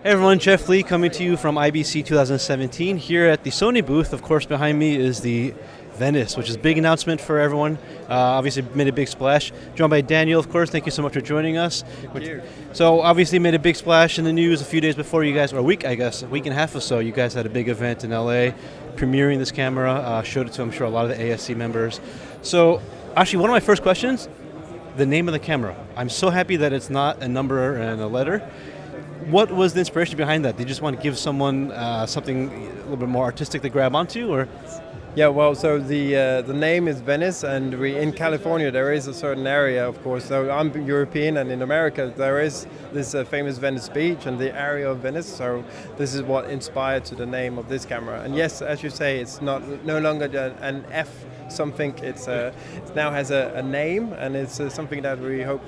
Hey everyone, Jeff Lee coming to you from IBC 2017 here at the Sony booth. Of course, behind me is the Venice, which is a big announcement for everyone. Obviously made a big splash. Joined by Daniel, of course. Thank you so much for joining us. Thank you. So obviously made a big splash in the news a few days before you guys, or a week I guess, a week and a half or so, you guys had a big event in LA premiering this camera, showed it to, I'm sure, a lot of the ASC members. So actually one of my first questions, the name of the camera. I'm so happy that it's not a number and a letter. What was the inspiration behind that? Did you just want to give someone something a little bit more artistic to grab onto, or? Yeah, well, so the name is Venice, and in California there is a certain area, of course. So I'm European, and in America there is this famous Venice Beach and the area of Venice. So this is what inspired to the name of this camera. And yes, as you say, it's no longer an F something. It now has a name, and it's something that we hope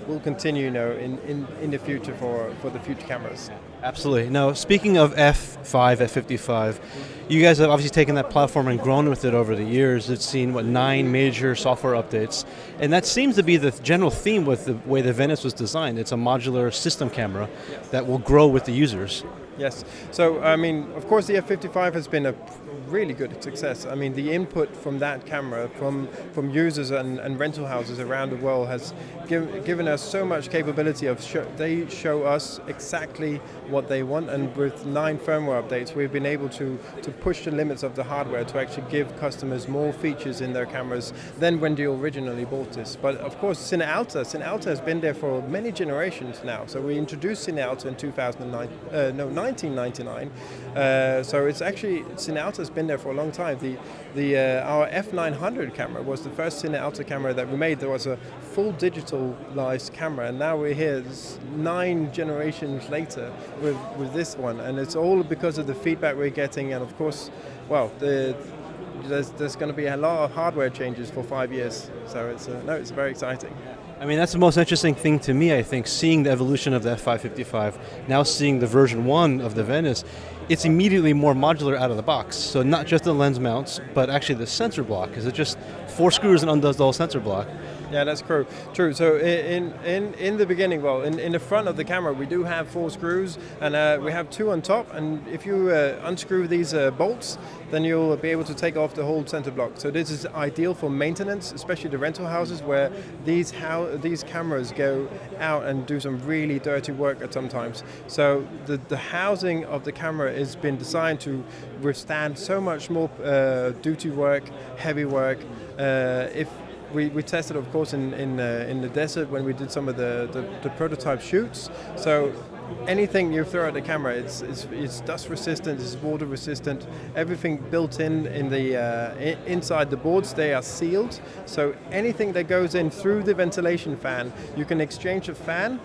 will continue, in the future for the future cameras. Absolutely. Now, speaking of F5, F55, you guys have obviously taken that platform and grown with it over the years. It's seen, 9 major software updates, and that seems to be the general theme with the way the Venice was designed. It's a modular system camera that will grow with the users. Yes. So, I mean, of course, the F55 has been a really good success. I mean, the input from that camera, from users and rental houses around the world, has given us so much capability of they show us exactly what they want, and with 9 firmware updates, we've been able to push the limits of the hardware to actually give customers more features in their cameras than when they originally bought this. But of course, Cine Alta has been there for many generations now. So we introduced Cine Alta in 1999. So it's actually, Cine Alta has been there for a long time. Our F900 camera was the first Cine Alta camera that we made. There was a full digitalized camera, and now we're here 9 generations later with this one, and it's all because of the feedback we're getting, and of course, well, there's going to be a lot of hardware changes for 5 years, so it's very exciting. I mean, that's the most interesting thing to me, I think, seeing the evolution of the F555, now seeing the version 1 of the Venice. It's immediately more modular out of the box, so not just the lens mounts, but actually the sensor block. Is it just 4 screws and undoes the whole sensor block? Yeah, that's true. So in the beginning, well, in the front of the camera, we do have 4 screws, and we have 2 on top. And if you unscrew these bolts, then you'll be able to take off the whole center block. So this is ideal for maintenance, especially the rental houses where these cameras go out and do some really dirty work at sometimes. So the housing of the camera has been designed to withstand so much more duty work, heavy work. We tested, of course, in the desert when we did some of the prototype shoots. So anything you throw at the camera, it's dust resistant, it's water resistant. Everything built in the inside the boards, they are sealed. So anything that goes in through the ventilation fan, you can exchange a fan.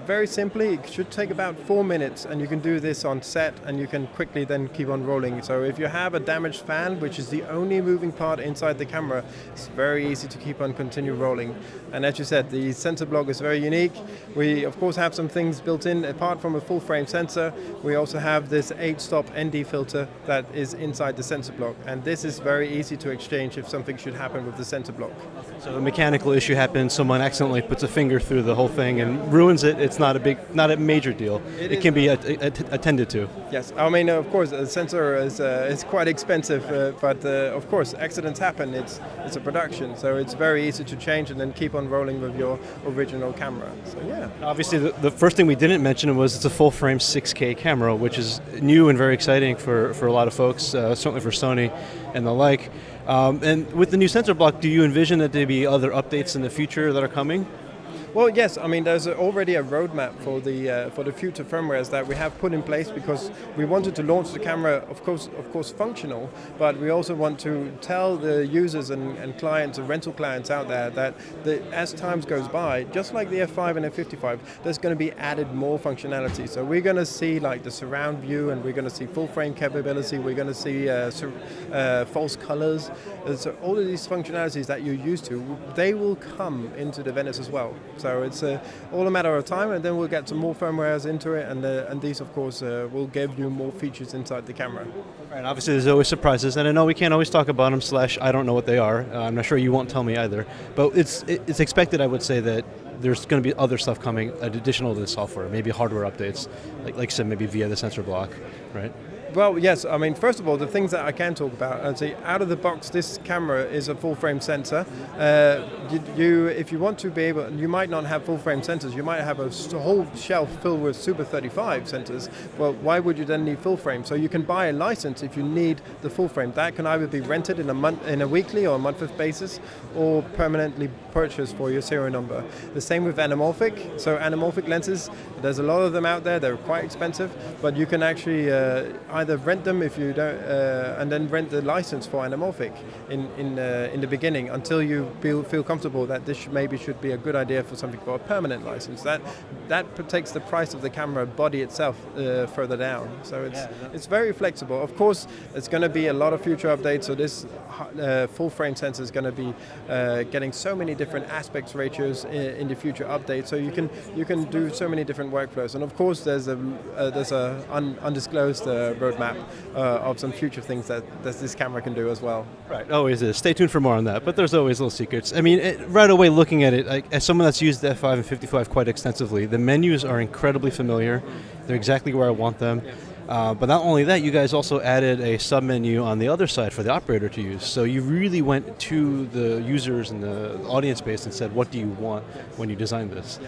Very simply, it should take about 4 minutes, and you can do this on set, and you can quickly then keep on rolling. So if you have a damaged fan, which is the only moving part inside the camera, it's very easy to keep on continue rolling. And as you said, the sensor block is very unique. We of course have some things built in. Apart from a full frame sensor, we also have this 8-stop ND filter that is inside the sensor block, and this is very easy to exchange if something should happen with the sensor block. So a mechanical issue happens, someone accidentally puts a finger through the whole thing and ruins it. It's not a major deal. It can be attended to. Yes, I mean, of course, a sensor is quite expensive, but of course, accidents happen. It's a production, so it's very easy to change and then keep on rolling with your original camera. So yeah. Obviously, the first thing we didn't mention was it's a full-frame 6K camera, which is new and very exciting for a lot of folks, certainly for Sony and the like. And with the new sensor block, do you envision that there be other updates in the future that are coming? Well, yes. I mean, there's already a roadmap for the future firmwares that we have put in place, because we wanted to launch the camera, of course, functional, but we also want to tell the users and clients and rental clients out there that as time goes by, just like the F5 and F55, there's going to be added more functionality. So we're going to see like the surround view, and we're going to see full frame capability. We're going to see false colors. So all of these functionalities that you're used to, they will come into the Venice as well. So So it's all a matter of time, and then we'll get some more firmwares into it, and these, of course, will give you more features inside the camera. Right, obviously there's always surprises, and I know we can't always talk about them, / I don't know what they are. I'm not sure you won't tell me either. But it's expected, I would say, that there's going to be other stuff coming additional to the software, maybe hardware updates, like I said, maybe via the sensor block, right? Well, yes. I mean, first of all, the things that I can talk about, I'd say out of the box, this camera is a full-frame sensor. If you want to be able, you might not have full-frame sensors. You might have a whole shelf filled with Super 35 sensors. Well, why would you then need full-frame? So you can buy a license if you need the full-frame. That can either be rented in a weekly or a monthly basis, or permanently purchased for your serial number. The same with anamorphic. So anamorphic lenses, there's a lot of them out there. They're quite expensive, but you can actually either rent them if you don't, and then rent the license for anamorphic in the beginning until you feel comfortable that this should be a good idea for something for a permanent license. That takes the price of the camera body itself further down. So it's very flexible. Of course, it's going to be a lot of future updates. So this full frame sensor is going to be getting so many different aspect ratios in the future updates. So you can do so many different workflows. And of course, there's a undisclosed roadmap of some future things that this camera can do as well. Right, always is. Stay tuned for more on that, but there's always little secrets. I mean, right away looking at it, as someone that's used the F5 and 55 quite extensively, the menus are incredibly familiar. They're exactly where I want them. But not only that, you guys also added a sub-menu on the other side for the operator to use. So you really went to the users and the audience base and said, what do you want when you designed this?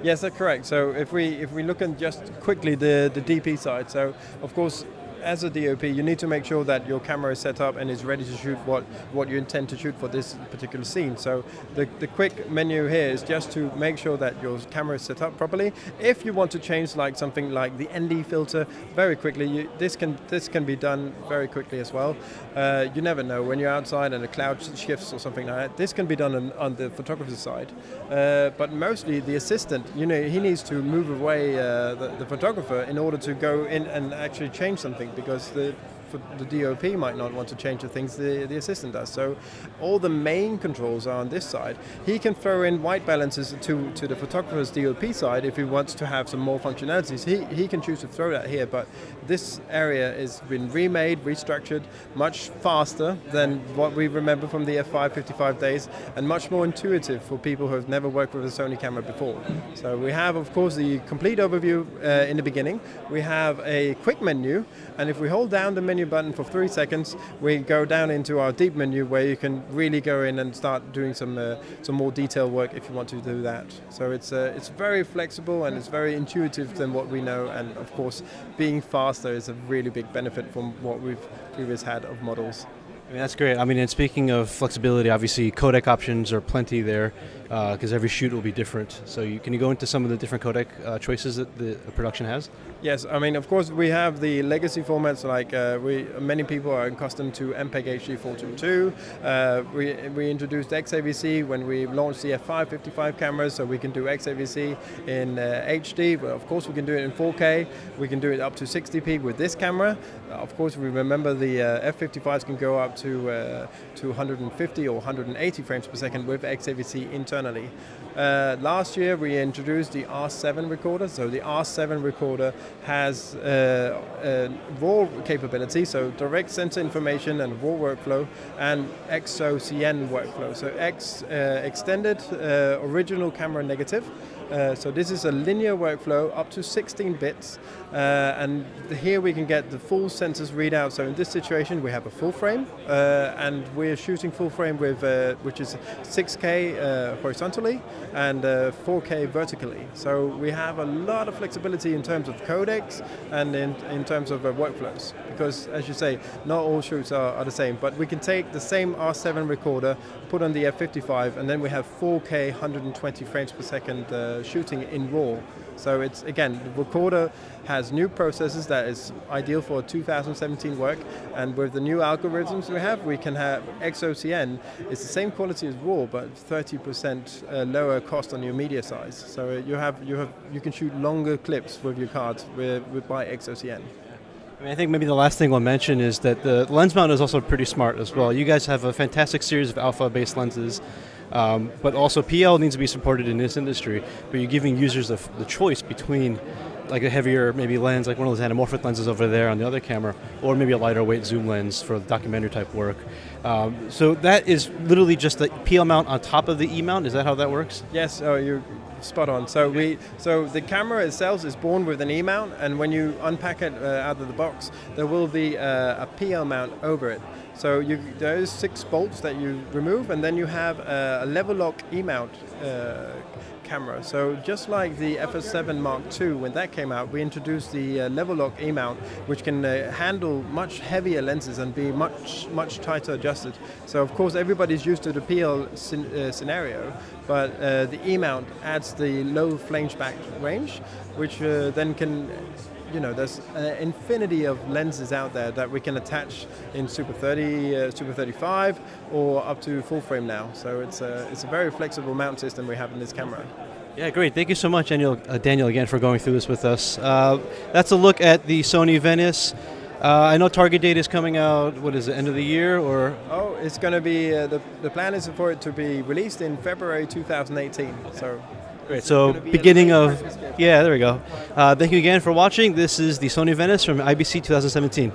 Yes, that's correct. So if we look at just quickly the DP side, so of course, as a DOP, you need to make sure that your camera is set up and is ready to shoot what you intend to shoot for this particular scene. So the quick menu here is just to make sure that your camera is set up properly. If you want to change something like the ND filter very quickly, this can be done very quickly as well. You never know when you're outside and the cloud shifts or something like that. This can be done on the photographer's side, but mostly the assistant. He needs to move away the photographer in order to go in and actually change something, because the DOP might not want to change the things the assistant does. So all the main controls are on this side. He can throw in white balances to the photographer's DOP side if he wants to have some more functionalities. He can choose to throw that here, but this area has been remade, restructured, much faster than what we remember from the F5 55 days, and much more intuitive for people who have never worked with a Sony camera before. So we have, of course, the complete overview in the beginning. We have a quick menu, and if we hold down the menu button for 3 seconds, we go down into our deep menu, where you can really go in and start doing some more detailed work if you want to do that. So it's very flexible and it's very intuitive than what we know, and of course being faster is a really big benefit from what we've previously had of models. I mean, that's great. I mean, and speaking of flexibility, obviously codec options are plenty there, because every shoot will be different. So can you go into some of the different codec choices that the production has? Yes, I mean, of course, we have the legacy formats, like many people are accustomed to MPEG HD 422. We introduced XAVC when we launched the F5 55 cameras, so we can do XAVC in HD. But of course, we can do it in 4K. We can do it up to 60p with this camera. Of course, we remember the F55s can go up to 150 or 180 frames per second with XAVC internally. Last year we introduced the R7 recorder. So the R7 recorder has RAW capability, so direct sensor information and RAW workflow, and XOCN workflow. So extended original camera negative. So this is a linear workflow up to 16 bits, and here we can get the full sensors readout. So in this situation we have a full frame, and we're shooting full frame with which is 6K horizontally and 4K vertically. So we have a lot of flexibility in terms of codecs and in terms of workflows, because as you say, not all shoots are the same, but we can take the same R7 recorder, put on the F55, and then we have 4K 120 frames per second shooting in RAW. So it's, again, the recorder has new processors that is ideal for 2017 work, and with the new algorithms we can have XOCN. It's the same quality as RAW, but 30% lower cost on your media size. So you can shoot longer clips with your cards by XOCN. I mean, I think maybe the last thing we'll mention is that the lens mount is also pretty smart as well. You guys have a fantastic series of alpha-based lenses. But also PL needs to be supported in this industry, but you're giving users the choice between like a heavier maybe lens, like one of those anamorphic lenses over there on the other camera, or maybe a lighter weight zoom lens for documentary type work. So that is literally just the PL mount on top of the E mount. Is that how that works? Yes, you're spot on. So the camera itself is born with an E mount, and when you unpack it out of the box, there will be a PL mount over it. So there's 6 bolts that you remove, and then you have a level lock E mount camera. So just like the FS7 Mark II, when that came out, we introduced the level lock E mount, which can handle much heavier lenses and be much tighter adjusted. So of course everybody's used to the PL scenario, but the E mount adds the low flange-back range, which then can, there's an infinity of lenses out there that we can attach in Super 30, Super 35, or up to full frame now. So it's a very flexible mount system we have in this camera. Yeah, great. Thank you so much, Daniel, again, for going through this with us. That's a look at the Sony VENICE. I know target date is coming out, what is it, end of the year? Or? Oh, it's going to be, the plan is for it to be released in February 2018. Okay. So. Great, so beginning of, yeah, there we go. Thank you again for watching. This is the Sony VENICE from IBC 2017.